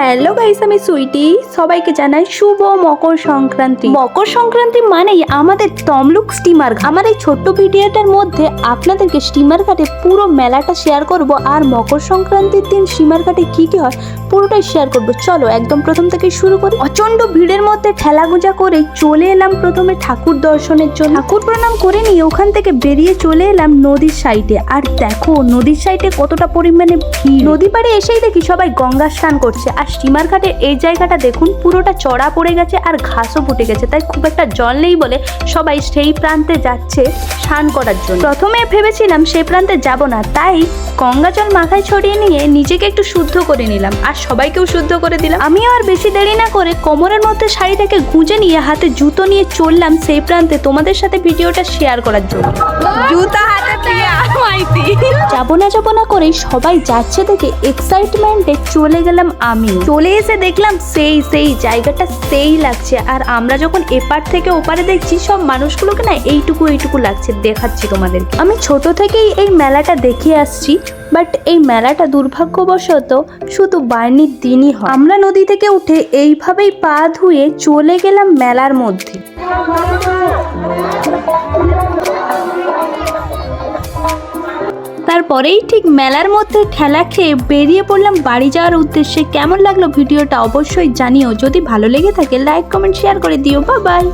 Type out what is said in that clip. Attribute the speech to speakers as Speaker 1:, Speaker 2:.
Speaker 1: Hello guys, আমি সুইটি। সবাইকে জানাই শুভ মকর সংক্রান্তি। মকর সংক্রান্তি মানেই আমাদের তমলুক স্টিমার। আমার এই ছোট্ট ভিডিওটার মধ্যে আপনাদেরকে স্টিমার ঘাটে পুরো মেলাটা শেয়ার করব, আর মকর সংক্রান্তির দিন স্টিমার ঘাটে কি কি হয় পুরোটাই শেয়ার করব। চলো একদম প্রথম থেকে শুরু করি। প্রচন্ড ভিড়ের মধ্যে ঠেলাগুজা করে চলে এলাম প্রথমে ঠাকুর দর্শনের জন্য। ঠাকুর প্রণাম করে নিয়ে ওখান থেকে বেরিয়ে চলে এলাম নদীর সাইডে। আর দেখো নদীর সাইডে কতটা পরিমাণে ভিড়। নদী পাড়ে এসেই দেখি সবাই গঙ্গা স্নান করছে। আর স্টিমার ঘাটের এই জায়গাটা দেখুন পুরোটা চড়া পড়ে গেছে আর ঘাসও ফুটে গেছে, তাই খুব একটা জল নেই বলে সবাই সেই প্রান্তে যাচ্ছে স্নান করার জন্য। প্রথমে ভেবেছিলাম সেই প্রান্তে যাব না, তাই গঙ্গা জল মাথায় ছড়িয়ে নিয়ে নিজেকে একটু শুদ্ধ করে নিলাম আর সবাইকেও শুদ্ধ করে দিলাম। আমিও আর বেশি দেরি না করে কোমরের মধ্যে শাড়িটাকে গুঁজে নিয়ে হাতে জুতো নিয়ে চললাম সেই প্রান্তে তোমাদের সাথে ভিডিওটা শেয়ার করার জন্য।
Speaker 2: জুতা হাতে
Speaker 1: যাবো না করেই সবাই যাচ্ছে দেখে এক্সাইটমেন্টে চলে গেলাম। আমি চলে এসে দেখলাম সেই জায়গাটা সেই লাগছে। আর আমরা যখন এপার থেকে ওপারে দেখছি সব মানুষগুলোকে না এইটুকু লাগছে। দেখাচ্ছি তোমাদেরকে। আমি ছোট থেকেই এই মেলাটা দেখে আসছি, বাট এই মেলাটা দুর্ভাগ্যবশত শুধু বার্নির দিনই হয়। আমরা নদী থেকে উঠে এইভাবেই পা ধুয়ে চলে গেলাম মেলার মধ্যে। তারপরেই ঠিক মেলার মধ্যে ঠেলা খেয়ে বেরিয়ে পড়লাম বাড়ি যাওয়ার উদ্দেশ্যে। কেমন লাগলো ভিডিওটা অবশ্যই জানিও। যদি ভালো লেগে থাকে লাইক কমেন্ট শেয়ার করে দিও। Bye bye.